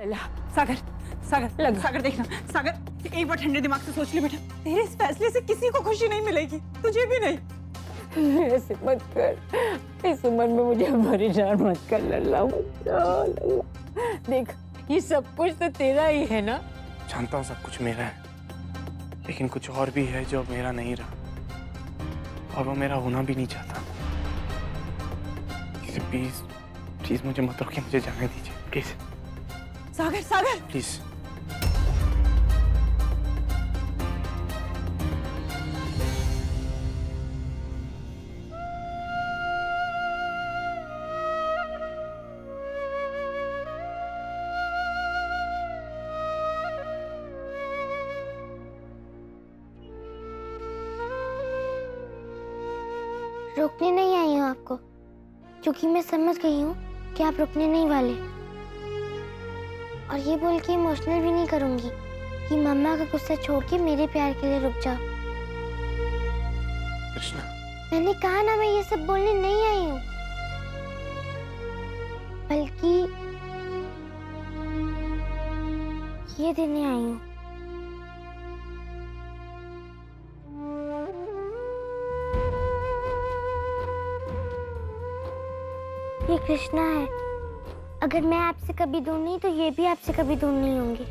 लैला, सागर सागर सागर देखना, सागर एक बार ठंडे दिमाग से सोच ले बेटा, तेरे इस फैसले से किसी को खुशी नहीं मिलेगी, तुझे भी नहीं। ऐसे मत कर, इस उम्र में मुझे परेशान मत कर लल्ला। देख ये सब कुछ तो तेरा ही है ना। जानता हूँ सब कुछ मेरा है, लेकिन कुछ और भी है जो मेरा नहीं रहा, और वो मेरा होना भी नहीं चाहता। प्लीज प्लीज मुझे मत रोकिए, मुझे जाने दीजिए प्लीज। सागर सागर प्लीज। रोकने नहीं आई हूँ आपको, क्योंकि मैं समझ गई हूँ कि आप रुकने नहीं वाले। और ये बोल के इमोशनल भी नहीं करूंगी कि मम्मा का गुस्सा छोड़ के मेरे प्यार के लिए रुक जाओ। कृष्णा, मैंने कहा ना, मैं ये सब बोलने नहीं आई हूँ, बल्कि ये देने आई हूँ। ये कृष्णा है। अगर मैं आपसे कभी दूर नहीं तो ये भी आपसे कभी दूर नहीं होंगी।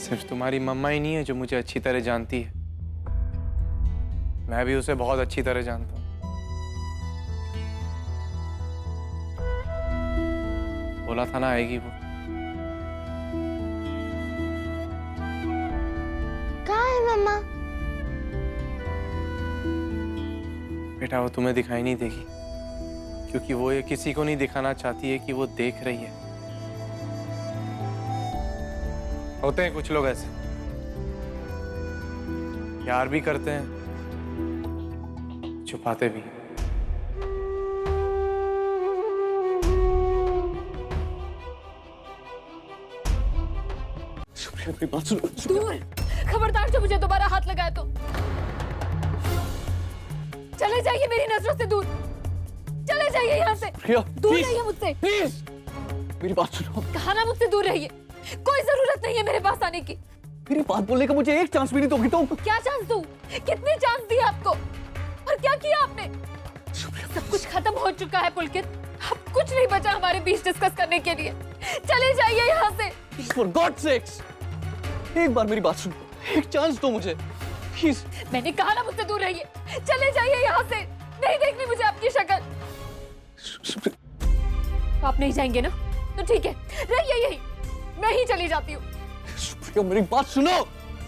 सिर्फ तुम्हारी मम्मा ही नहीं है जो मुझे अच्छी तरह जानती है, मैं भी उसे बहुत अच्छी तरह जानता हूँ। बोला था ना आएगी वो। कहाँ है मम्मा? बेटा वो तुम्हें दिखाई नहीं देगी, क्योंकि वो ये किसी को नहीं दिखाना चाहती है कि वो देख रही है। होते हैं कुछ लोग ऐसे, प्यार भी करते हैं, छुपाते भी। सुप्रिया मेरी बात सुनो। दूर, खबरदार जो मुझे दोबारा हाथ लगाए तो चले जाइए, मेरी नजरों से दूर चले जाइए, यहाँ से दूर रहिए मुझसे। प्लीज मेरी बात सुनो। कहा ना मुझसे दूर रहिए, कोई जरूरत नहीं है मेरे पास आने की। मेरी बात बोलने का मुझे एक चांस भी नहीं दोगी तो? क्या चांस दूं? कितने चांस दिए आपको, और क्या किया आपने? सब कुछ खत्म हो चुका है पुलकित, अब कुछ नहीं बचा हमारे बीच डिस्कस करने के लिए। चले जाइए यहाँ से। For God's sakes, एक बार मेरी बात सुनो, एक चांस दो मुझे प्लीज। मैंने कहा ना मुझसे दूर रहिए, चले जाइए यहाँ से, नहीं देखनी मुझे आपकी शक्ल। आप नहीं जाएंगे ना, तो ठीक है, रहिए यही, मैं ही चली जाती हूँ। सुप्रिया मेरी बात सुनो।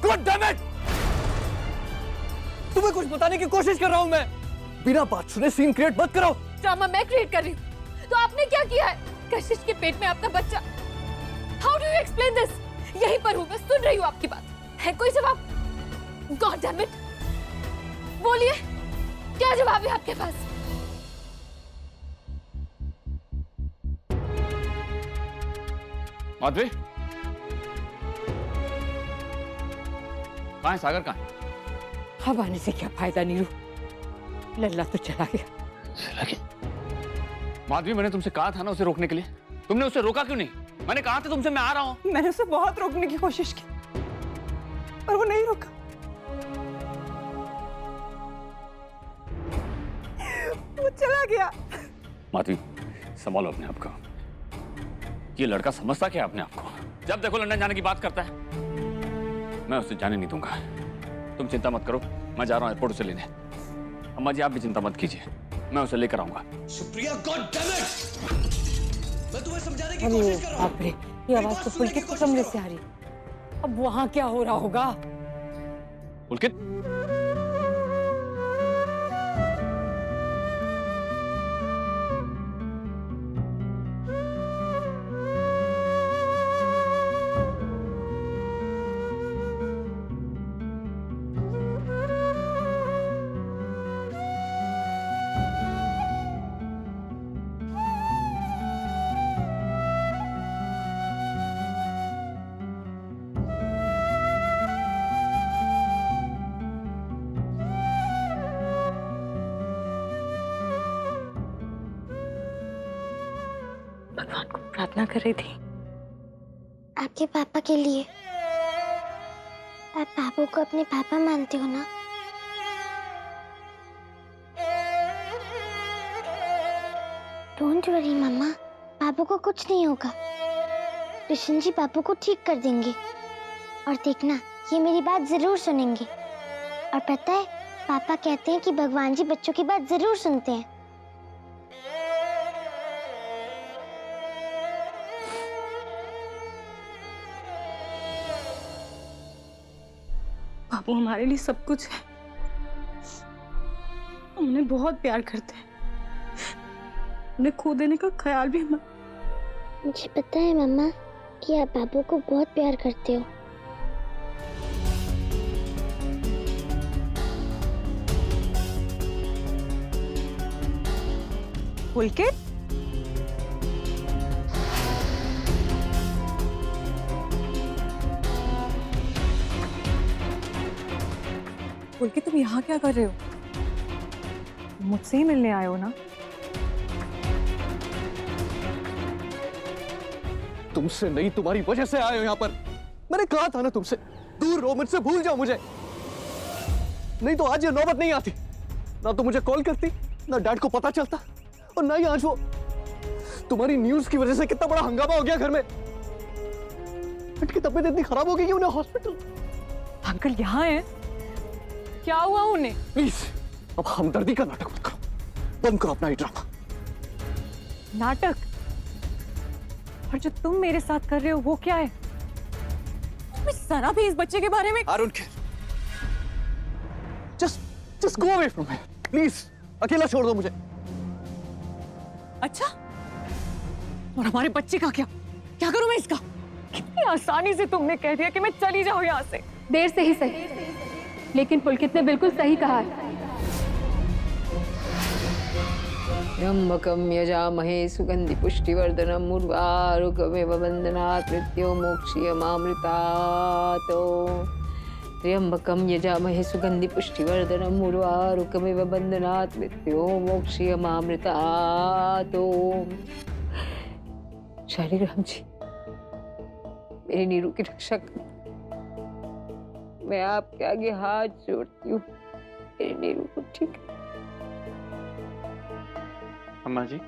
God damn it! तुम्हें कुछ बताने की कोशिश कर रहा हूँ मैं, बिना बात सुने सीन क्रिएट मत करो। ड्रामा मैं क्रिएट कर रही हूँ, तो आपने क्या किया है? कशिश के पेट में आपका बच्चा। How do you explain this? यहीं पर हूँ मैं, सुन रही हूँ आपकी बात, है कोई जवाब? गॉड डैम इट, बोलिए क्या जवाब है आपके पास? माधवी, कहाँ है सागर? कहाँ है? अब आने से क्या फायदा नीरू, लल्ला तो चला गया। चला गया? माधवी, मैंने तुमसे कहा था ना उसे रोकने के लिए, तुमने उसे रोका क्यों नहीं? मैंने कहा था तुमसे मैं आ रहा हूँ। मैंने उसे बहुत रोकने की कोशिश की पर वो नहीं रुका। वो चला गया। माधवी, संभालो अपने आप को। ये लड़का समझता क्या है अपने आप को? जब देखो लंदन जाने की बात करता है। मैं उसे जाने नहीं दूंगा। तुम चिंता मत करो, मैं जा रहा हूँ एयरपोर्ट उसे लेने। अम्मा जी, आप भी चिंता मत कीजिए, मैं उसे लेकर आऊंगा। Supriya, god damn it! मैं तुम्हें समझाने की अरे कोशिश कर रहा हूं। बाप रे, ये आवाज तो पुलकित के कमरे से आ रही। अब वहां क्या हो रहा होगा? पुलकित, भगवान को प्रार्थना कर रही थी। आपके पापा के लिए। आप बाबू को अपने पापा मानते हो ना? डोंट वरी मम्मा, बाबू को कुछ नहीं होगा। कृष्ण जी बाबू को ठीक कर देंगे और देखना ये मेरी बात जरूर सुनेंगे। और पता है पापा कहते हैं कि भगवान जी बच्चों की बात जरूर सुनते हैं। बाबू हमारे लिए सब कुछ है। हम उन्हें बहुत प्यार करते हैं। उन्हें खो देने का ख्याल भी हम। मुझे पता है मम्मा कि आप बाबू को बहुत प्यार करते हो। पुलकित, पुलकित तुम यहाँ क्या कर रहे हो? मुझसे ही मिलने आए हो ना? तुमसे नहीं, तुम्हारी वजह से आए हो यहाँ पर। मैंने कहा था ना तुमसे, दूर रहो मुझसे, भूल जाओ मुझे। नहीं तो आज ये नौबत नहीं आती। ना तो मुझे कॉल करती, ना डैड को पता चलता, और ना ही आज वो तुम्हारी न्यूज की वजह से कितना बड़ा हंगामा हो गया घर में। बेटी की तबीयत इतनी खराब हो गई कि उन्हें हॉस्पिटल। अंकल यहाँ है? क्या हुआ उन्हें? प्लीज अब हमदर्दी का नाटक मत करो, बंद करो अपना ये ड्रामा। नाटक? और जो तुम मेरे साथ कर रहे हो वो क्या है? तुम्हें जरा भी इस बच्चे के बारे में? I don't care. Just go away from here, please. अकेला छोड़ दो मुझे। अच्छा, और हमारे बच्चे का क्या? क्या करूं मैं इसका? कितनी आसानी से तुमने कह दिया कि मैं चली जाऊं यहाँ से। देर से ही सही, लेकिन पुलकित ने बिल्कुल सही कहा है। त्र्यंबकं यजामहे सुगंधि पुष्टिवर्धनम् उर्वारुकमिव बन्धनात् मृत्योर्मोक्षीयमामृतात्। त्र्यंबकं यजामहे सुगंधि पुष्टिवर्धनम् उर्वारुकमिव बन्धनात् मृत्योर्मोक्षीयमामृतात्। शालिग्राम जी, मेरी नीरू की रक्षा करो। मैं आपके आगे हाथ जोड़ती हूँ, मेरी नीरू को ठीक। अम्मा जी,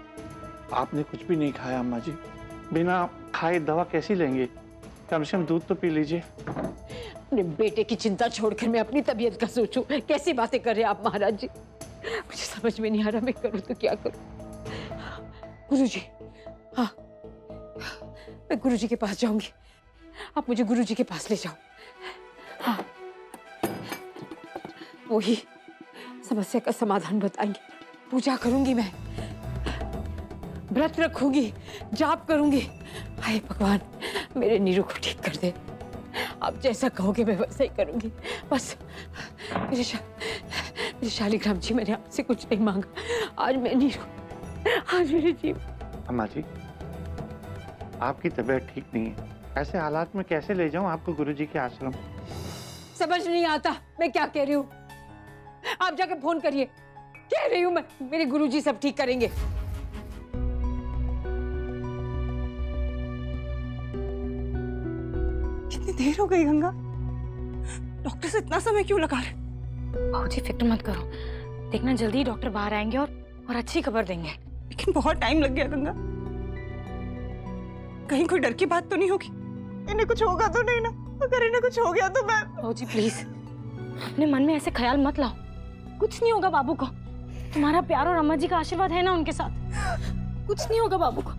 आपने कुछ भी नहीं खाया। अम्मा जी, बिना खाए दवा कैसी लेंगे? कम से कम दूध तो पी लीजिए। अपने बेटे की चिंता छोड़कर मैं अपनी तबीयत का सोचूं। कैसी बातें कर रहे हैं आप महाराज जी? मुझे समझ में नहीं आ रहा, मैं करूं तो क्या करूं? गुरुजी, हाँ, मैं गुरुजी के पास जाऊंगी। आप मुझे गुरुजी के पास ले जाओ। हाँ, वही समस्या का समाधान बताएंगे। पूजा करूंगी मैं, व्रत रखूंगी, जाप करूंगी। हाय भगवान, मेरे नीरू को ठीक कर दे। आप जैसा कहोगे मैं वैसा ही करूंगी। बस मेरे शालिग्राम जी, मैंने आपसे कुछ नहीं मांगा। आज मैं नीरू, आज मेरे जीव। अम्मा जी, आपकी तबीयत ठीक नहीं है। ऐसे हालात में कैसे ले जाऊं आपको गुरुजी के आश्रम? समझ नहीं आता मैं क्या कह रही हूँ। आप जाके फोन करिए। कह रही हूँ मैं, मेरे गुरुजी सब ठीक करेंगे। देर हो गई गंगा। डॉक्टर से इतना समय क्यों लगा रहे? बाबूजी फिक्र मत करो, देखना जल्दी ही डॉक्टर बाहर आएंगे और अच्छी खबर देंगे। लेकिन बहुत टाइम लग गया गंगा। कहीं कोई डर की बात तो नहीं होगी? इन्हें कुछ होगा तो नहीं ना? अगर इन्हें कुछ हो गया तो मैं। बाबूजी प्लीज अपने मन में ऐसे ख्याल मत लाओ, कुछ नहीं होगा बाबू को। तुम्हारा प्यार और अम्मा जी का आशीर्वाद है ना उनके साथ, कुछ नहीं होगा बाबू को।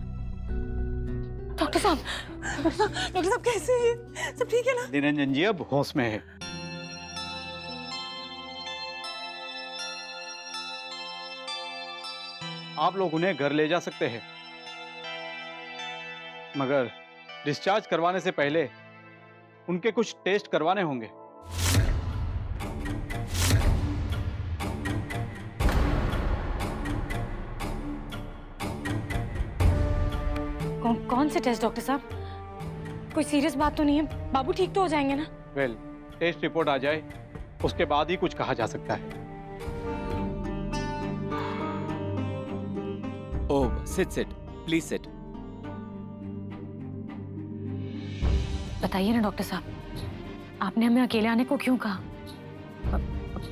डॉक्टर साहब कैसे हैं? सब ठीक है ना? निरंजन जी अब होश में है। आप लोग उन्हें घर ले जा सकते हैं, मगर डिस्चार्ज करवाने से पहले उनके कुछ टेस्ट करवाने होंगे। कौन से टेस्ट डॉक्टर साहब? कोई सीरियस बात तो नहीं है? बाबू ठीक तो हो जाएंगे ना? वेल, टेस्ट रिपोर्ट आ जाए उसके बाद ही कुछ कहा जा सकता है। ओह सिट सिट प्लीज सिट। बताइए ना डॉक्टर साहब, आपने हमें अकेले आने को क्यों कहा?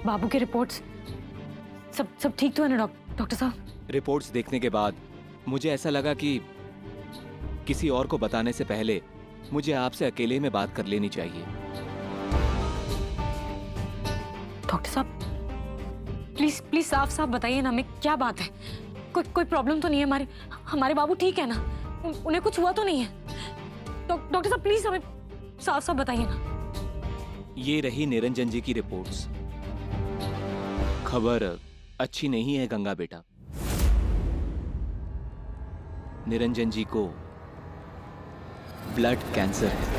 बाबू की रिपोर्ट्स सब ठीक तो है ना डॉक्टर साहब? रिपोर्ट्स देखने के बाद मुझे ऐसा लगा कि किसी और को बताने से पहले मुझे आपसे अकेले में बात कर लेनी चाहिए। डॉक्टर साहब प्लीज साफ साफ बताइए ना, हमें क्या बात है? कोई प्रॉब्लम तो नहीं है? हमारे बाबू ठीक है ना? उन्हें कुछ हुआ तो नहीं है? डॉक्टर साहब प्लीज हमें साफ साफ बताइए ना। ये रही निरंजन जी की रिपोर्ट्स। खबर अच्छी नहीं है गंगा बेटा। निरंजन जी को ब्लड कैंसर है।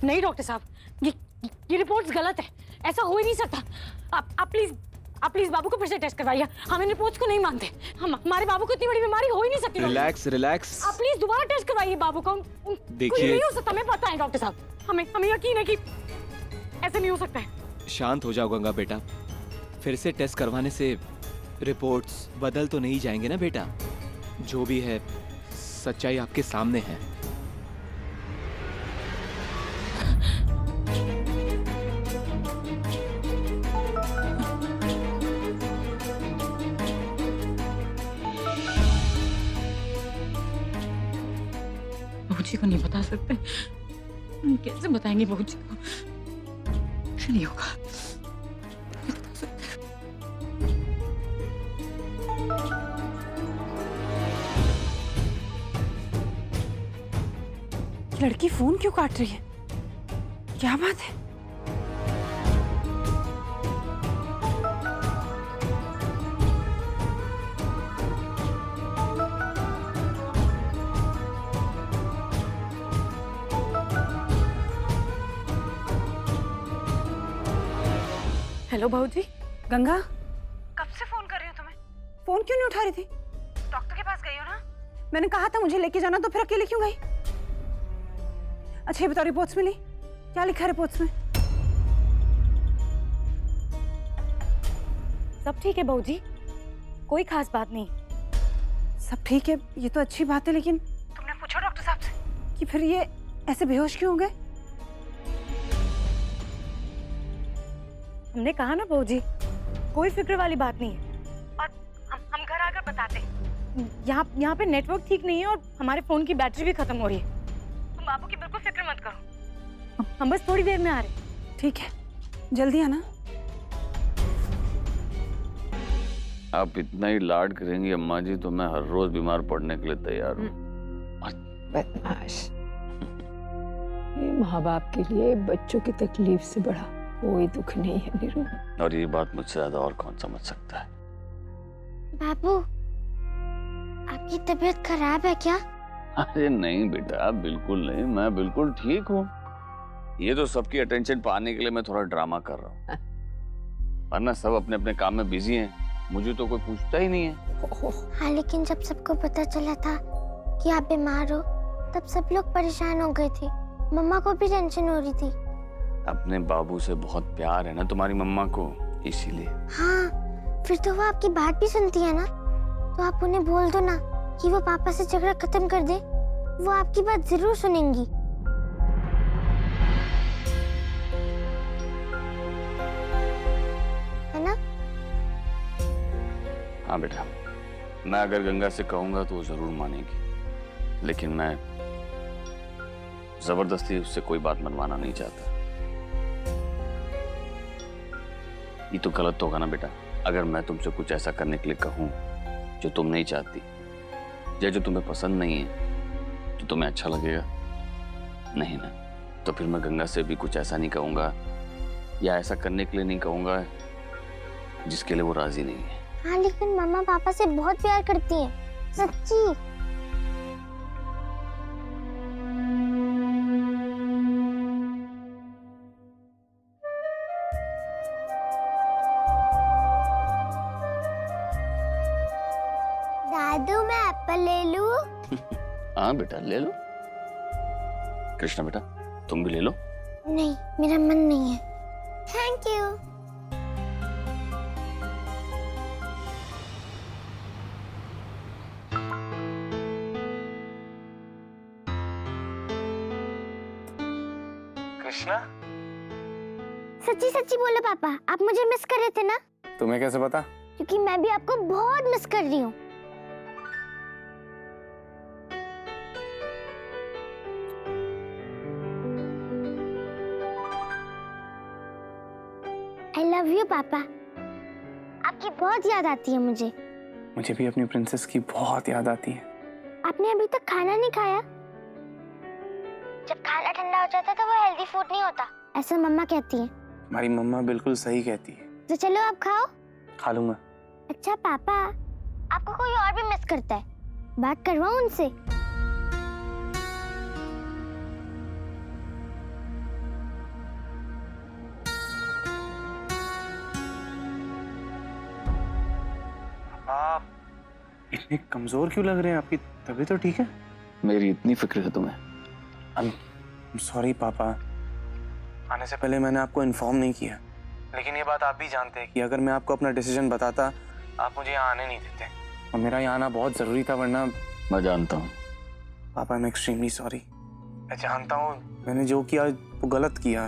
नहीं डॉक्टर साहब, ये रिपोर्ट्स गलत है, ऐसा हो ही नहीं सकता। आप प्लीज बाबू को फिर से टेस्ट करवाइए। हम इन रिपोर्ट्स को नहीं मानते। हमारे बाबू को इतनी बड़ी बीमारी हो ही नहीं सकती। रिलैक्स। आप प्लीज दोबारा टेस्ट करवाइए बाबू को। देखिए, नहीं हो सकता, हमें पता है डॉक्टर साहब, हमें यकीन है कि ऐसे नहीं हो सकता है। शांत हो जाओ गंगा बेटा, फिर से टेस्ट करवाने से रिपोर्ट्स बदल तो नहीं जाएंगे ना बेटा। जो भी है सच्चाई आपके सामने है। बाबूजी को नहीं बता सकते, हम कैसे बताएंगे बाबूजी को? नहीं होगा, नहीं बता सकते। लड़की फोन क्यों काट रही है? क्या बात है? हेलो भाऊजी। गंगा, कब से फोन कर रही हूँ तुम्हें? फोन क्यों नहीं उठा रही थी? डॉक्टर के पास गई हो ना? मैंने कहा था मुझे लेके जाना, तो फिर अकेले क्यों गई? अच्छा ये बताओ, रिपोर्ट्स मिली? क्या लिखा है रिपोर्ट्स में? सब ठीक है बाबूजी, कोई खास बात नहीं। सब ठीक है, ये तो अच्छी बात है, लेकिन तुमने पूछा डॉक्टर साहब से कि फिर ये ऐसे बेहोश क्यों हो गए? हमने कहा ना बाबूजी, कोई फिक्र वाली बात नहीं है, और हम घर आकर बताते हैं। यहाँ पे नेटवर्क ठीक नहीं है और हमारे फोन की बैटरी भी खत्म हो रही है। तुम बाबू की बिल्कुल फिक्र मत करो, हम बस थोड़ी देर में आ रहे हैं। ठीक है, जल्दी आना। आप इतना ही लाड करेंगी अम्मा जी तो मैं हर रोज बीमार पड़ने के लिए तैयार हूँ। बदमाश। ये माँ बाप के लिए बच्चों की तकलीफ से बड़ा कोई दुख नहीं है नीरू। और ये बात मुझसे ज्यादा और कौन समझ सकता है? बाबू, आपकी तबीयत खराब है क्या? अरे नहीं बेटा, बिल्कुल नहीं, मैं बिल्कुल ठीक हूँ। ये तो सबकी अटेंशन पाने के लिए मैं थोड़ा ड्रामा कर रहा हूँ, वरना सब अपने अपने काम में बिजी हैं, मुझे तो कोई पूछता ही नहीं है। हाँ, लेकिन जब सबको पता चला था कि आप बीमार हो, तब सब लोग परेशान हो गए थे। मम्मा को भी टेंशन हो रही थी। अपने बाबू से बहुत प्यार है ना तुम्हारी मम्मा को, इसीलिए। हाँ, फिर तो वो आपकी बात भी सुनती है ना, तो आप उन्हें बोल दो ना कि वो पापा से झगड़ा खत्म कर दे, वो आपकी बात जरूर सुनेंगी। है ना? हाँ बेटा, मैं अगर गंगा से कहूंगा तो वो जरूर मानेगी, लेकिन मैं जबरदस्ती उससे कोई बात मनवाना नहीं चाहता। ये तो गलत होगा ना बेटा, अगर मैं तुमसे कुछ ऐसा करने के लिए कहूं जो तुम नहीं चाहती, या जो तुम्हें पसंद नहीं है, तो तुम्हें अच्छा लगेगा नहीं ना? तो फिर मैं गंगा से भी कुछ ऐसा नहीं कहूंगा या ऐसा करने के लिए नहीं कहूंगा जिसके लिए वो राजी नहीं है। हाँ, लेकिन मम्मा पापा से बहुत प्यार करती हैं, सच्ची। दादू, मैं एप्पल ले लूं? हाँ बेटा, ले लो। कृष्णा बेटा, तुम भी ले लो। नहीं, मेरा मन नहीं है। Thank you. कृष्णा, सच्ची सच्ची बोलो पापा, आप मुझे मिस कर रहे थे ना? तुम्हें कैसे पता? क्योंकि मैं भी आपको बहुत मिस कर रही हूँ। I love you पापा। आपकी बहुत याद आती है मुझे। मुझे भी अपनी प्रिंसेस की बहुत याद आती है। आपने अभी तक खाना नहीं खाया? जब खाना ठंडा हो जाता है तो वो हेल्दी फूड नहीं होता, ऐसा मम्मा कहती है। हमारी मम्मा बिल्कुल सही कहती है। तो चलो आप खाओ। खा लूंगा। अच्छा पापा, आपको कोई और भी मिस करता है, बात करवाओ उनसे। आप इतने कमजोर क्यों लग रहे हैं? आपकी तबीयत तो ठीक है? मेरी इतनी फिक्र है तुम्हें? सॉरी पापा, आने से पहले मैंने आपको इन्फॉर्म नहीं किया, लेकिन ये बात आप भी जानते हैं कि अगर मैं आपको अपना डिसीजन बताता, आप मुझे यहाँ आने नहीं देते, और मेरा यहाँ आना बहुत जरूरी था, वरना। मैं जानता हूँ पापा, आई एम एक्सट्रीमली सॉरी। मैं जानता हूँ मैंने जो किया वो गलत किया,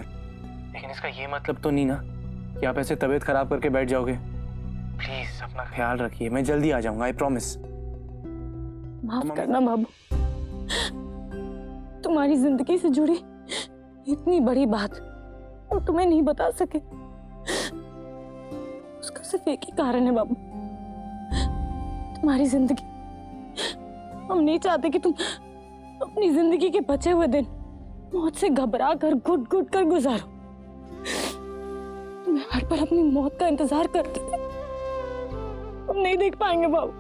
लेकिन इसका ये मतलब तो नहीं ना कि आप ऐसे तबीयत खराब करके बैठ जाओगे। प्लीज अपना ख्याल रखिए, मैं जल्दी आ जाऊंगा, आई प्रॉमिस। माफ करना बाबू, तुम्हारी जिंदगी से जुड़ी इतनी बड़ी बात और तुम्हें नहीं बता सके, उसका सिर्फ एक ही कारण है बाबू, तुम्हारी जिंदगी। हम नहीं चाहते कि तुम अपनी जिंदगी के बचे हुए दिन मौत से घबरा कर घुट घुट कर गुजारो। तुम्हें हर पल अपनी मौत का इंतजार करते थे, हम नहीं देख पाएंगे बाबू।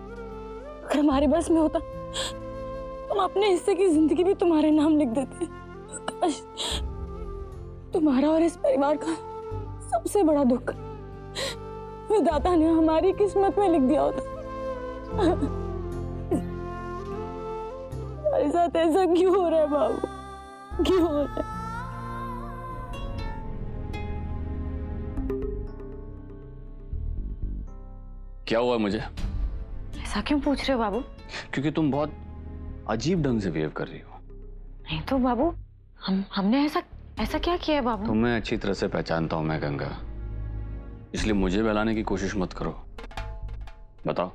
अगर हमारे बस में होता, हम अपने हिस्से की जिंदगी भी तुम्हारे नाम लिख देते। काश तुम्हारा और इस परिवार का सबसे बड़ा दुख विधाता ने हमारी किस्मत में लिख दिया होता। हमारे साथ ऐसा क्यों हो रहा है बाबू, क्यों हो रहा है? क्या हुआ मुझे? ऐसा क्यों पूछ रहे हो बाबू? क्योंकि तुम बहुत अजीब ढंग से बिहेव कर रही हो। नहीं तो बाबू, हमने ऐसा क्या किया है बाबू? तुम्हें अच्छी तरह से पहचानता हूं मैं गंगा, इसलिए मुझे बहलाने की कोशिश मत करो। बताओ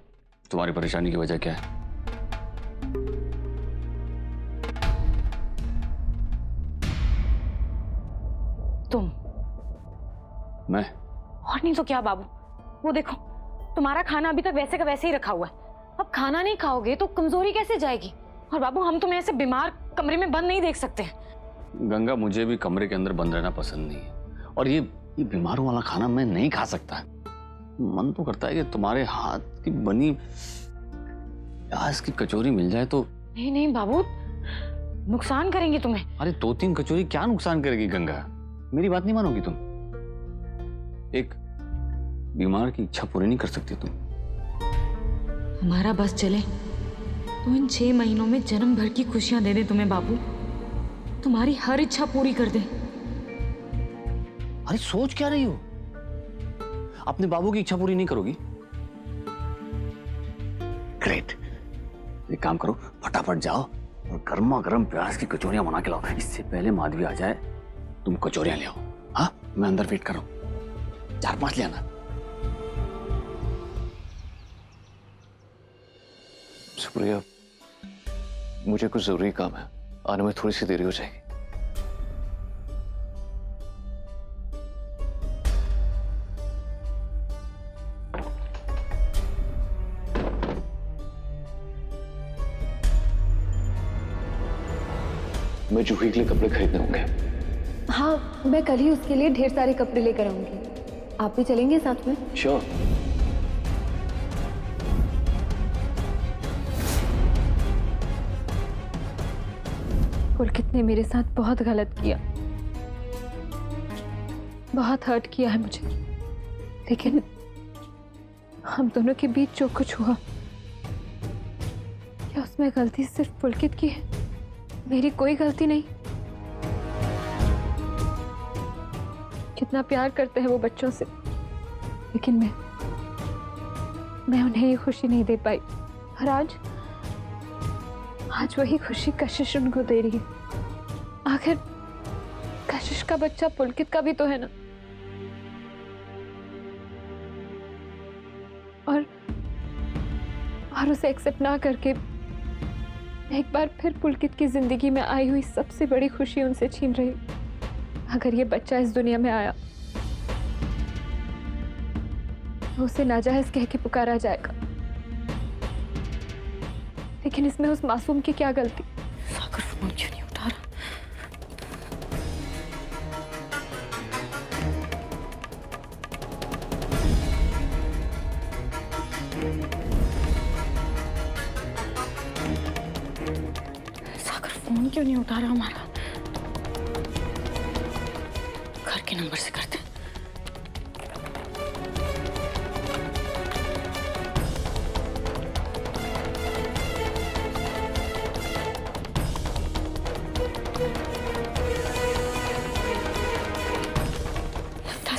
तुम्हारी परेशानी की वजह क्या है? तुम। मैं? और नहीं तो क्या बाबू, वो देखो तुम्हारा खाना अभी तक वैसे का वैसे ही रखा हुआ है। अब खाना नहीं खाओगे तो कमजोरी कैसे जाएगी? और बाबू, हम तुम्हें ऐसे बीमार कमरे में बंद नहीं देख सकते। गंगा, मुझे भी कमरे के अंदर बंद रहना पसंद नहीं है, और ये बीमारों वाला खाना मैं नहीं खा सकता। मन तो करता है कि तुम्हारे हाथ की बनी प्याज की कचौरी मिल जाए तो। नहीं नहीं बाबू, नुकसान करेंगी तुम्हें। अरे 2-3 कचौरी क्या नुकसान करेगी गंगा? मेरी बात नहीं मानोगी तुम? एक बीमार की इच्छा पूरी नहीं कर सकती तुम? हमारा बस चले तो इन 6 महीनों में जन्म भर की खुशियां दे दे तुम्हें बाबू, तुम्हारी हर इच्छा पूरी कर दे। अरे सोच क्या रही हो? अपने बाबू की इच्छा पूरी नहीं करोगी? ग्रेट, एक काम करो, फटाफट जाओ और गर्मा गर्म प्याज की कचौरियां बना के लाओ। इससे पहले माधवी आ जाए तुम कचौरियां ले आओ। हाँ, मैं अंदर वेट कर रहा हूं, 4-5 ले आना। सुप्रिया, मुझे कुछ जरूरी काम है, आने में थोड़ी सी देरी हो जाएगी। मैं जूही के लिए कपड़े खरीदने होंगे। हाँ, मैं कल ही उसके लिए ढेर सारे कपड़े लेकर आऊंगी। आप भी चलेंगे साथ में? श्योर। पुलकित ने मेरे साथ बहुत गलत किया, बहुत हर्ट किया है मुझे, लेकिन हम दोनों के बीच जो कुछ हुआ, क्या उसमें गलती सिर्फ पुलकित की है? मेरी कोई गलती नहीं। कितना प्यार करते हैं वो बच्चों से, लेकिन मैं उन्हें ये खुशी नहीं दे पाई। और आज वही खुशी कशिश उनको दे रही है। आखिर कशिश का बच्चा पुलकित का भी तो है ना। और उसे एक्सेप्ट ना करके एक बार फिर पुलकित की जिंदगी में आई हुई सबसे बड़ी खुशी उनसे छीन रही। अगर ये बच्चा इस दुनिया में आया तो उसे नाजायज कह के पुकारा जाएगा, लेकिन इसमें उस मासूम की क्या गलती? सागर फोन क्यों नहीं उठा रहा? सागर फोन क्यों नहीं उठा रहा हमारा? घर के नंबर से करते।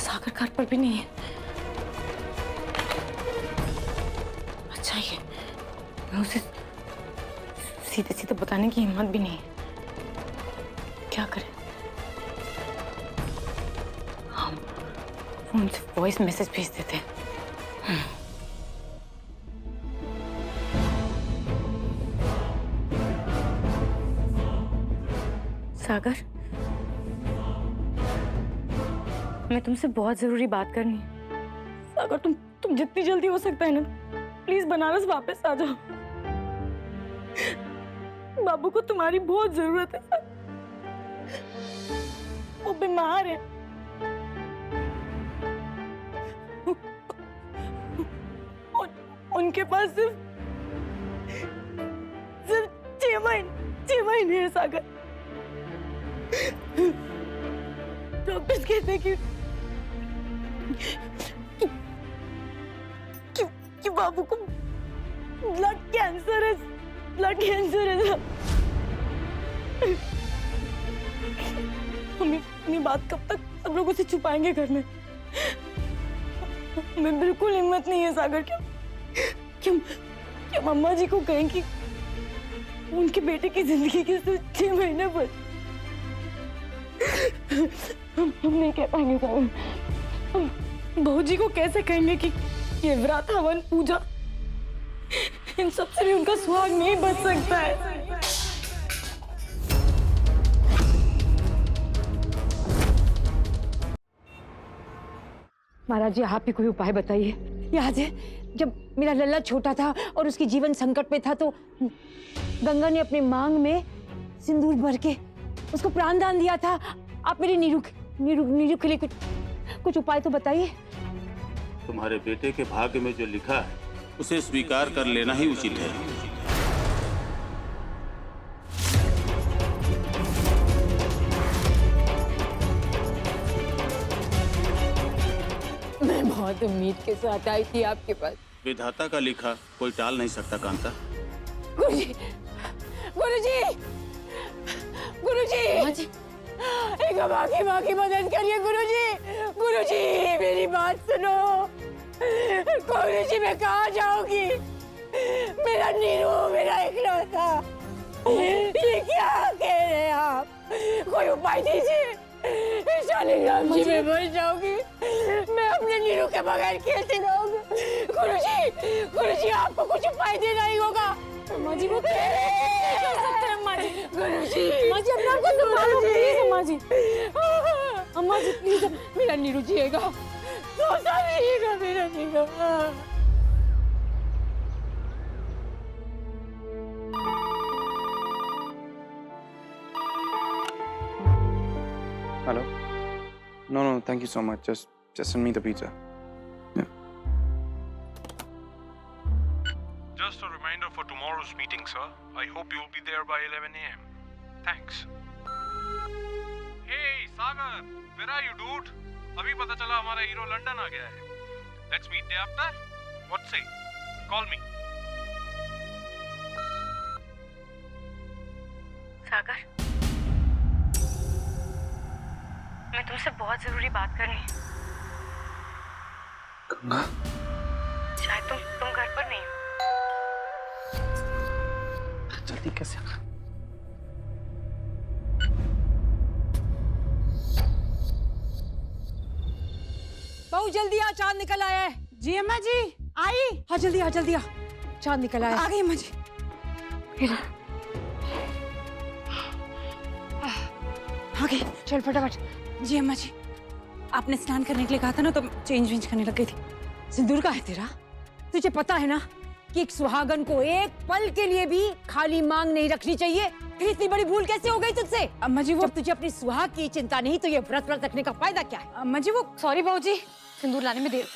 सागर घर पर भी नहीं है। अच्छा ये मैं उसे सीधे सीधे बताने की हिम्मत भी नहीं है। क्या करें? हम फोन से वॉइस मैसेज भेज देते हैं। सागर, मैं तुमसे बहुत जरूरी बात करनी है। सागर, तुम जितनी जल्दी हो सकता है ना, प्लीज बनारस वापस आ जाओ। बाबू को तुम्हारी बहुत जरूरत है। वो बीमार है। उनके पास सिर्फ 6 महीने है सागर। डॉक्टर्स कहते हैं कि बाबू को ब्लड कैंसर है। हम अपनी बात कब तक सब लोगों से छुपाएंगे घर में? हमें बिल्कुल हिम्मत नहीं है सागर। क्या मम्मा जी को कहें कि उनके बेटे की जिंदगी के सिर्फ 6 महीने पर? हम नहीं कह पाएंगे सागर। हम बहू जी को कैसे कहेंगे कि ये व्रत, हवन, पूजा, इन सब से भी उनका सुहाग नहीं बच सकता है। महाराज जी, आप ही कोई उपाय बताइए। याद है जब मेरा लल्ला छोटा था और उसकी जीवन संकट में था तो गंगा ने अपने मांग में सिंदूर भर के उसको प्राणदान दिया था। आप मेरे नीरू के लिए कुछ उपाय तो बताइए। तुम्हारे बेटे के भाग्य में जो लिखा है उसे स्वीकार कर लेना ही उचित है। तो उम्मीद के साथ आई थी आपके पास। विधाता का लिखा कोई टाल नहीं सकता कांता। गुरुजी, गुरुजी, गुरुजी, एक माँ की मदद करिए गुरुजी। गुरुजी मेरी बात सुनो। गुरुजी मैं कहाँ जाऊंगी? मेरा नीरू, मेरा इकलौता, ये क्या कह रहे हैं आप? कोई उपाय दीजिए। शालिग्राम जी मैं मर जाऊंगी। मैं अपने नीरू के बगैर कैसे रहूंगी? गुरुजी, गुरुजी आपको कुछ उपाय देना ही होगा। अम्मा जी वो कर सकते हैं अम्मा जी। गुरुजी, अम्मा जी अपने आप को संभालो प्लीज अम्मा जी। अम्मा जी प्लीज। मेरा नीरू जिएगा, रोजा जिएगा मेरा Neeru. Hello? No, thank you so much. Just send me the pizza. Yeah. Just a reminder for tomorrow's meeting, sir. I hope you'll be there by 11 a.m. Thanks. Hey, Sagar, where are you, dude? अभी पता चला हमारा hero London आ गया है. Let's meet day after. What say? Call me. सागर, मैं तुमसे बहुत जरूरी बात करनी है। गंगा, शायद तुम घर पर नहीं हो। जल्दी कैसे आ? बहू जल्दी आ, चांद निकल आया है। जी अम्मा जी आई। हाँ जल्दी आ, जल्दी आ, चांद निकल आया। आ गई अम्मा जी। आ गई। चल फटाफट। जी अम्मा जी, आपने स्नान करने के लिए कहा था ना, तो चेंज वेंज करने लग गई थी। सिंदूर का है तेरा? तुझे पता है ना कि एक सुहागन को एक पल के लिए भी खाली मांग नहीं रखनी चाहिए। फिर इतनी बड़ी भूल कैसे हो गई तुझसे? अम्मा जी वो जब तुझे अपनी सुहाग की चिंता नहीं तो ये व्रत रखने का फायदा क्या है? अम्मा जी वो सॉरी बहू जी, सिंदूर लाने में देर।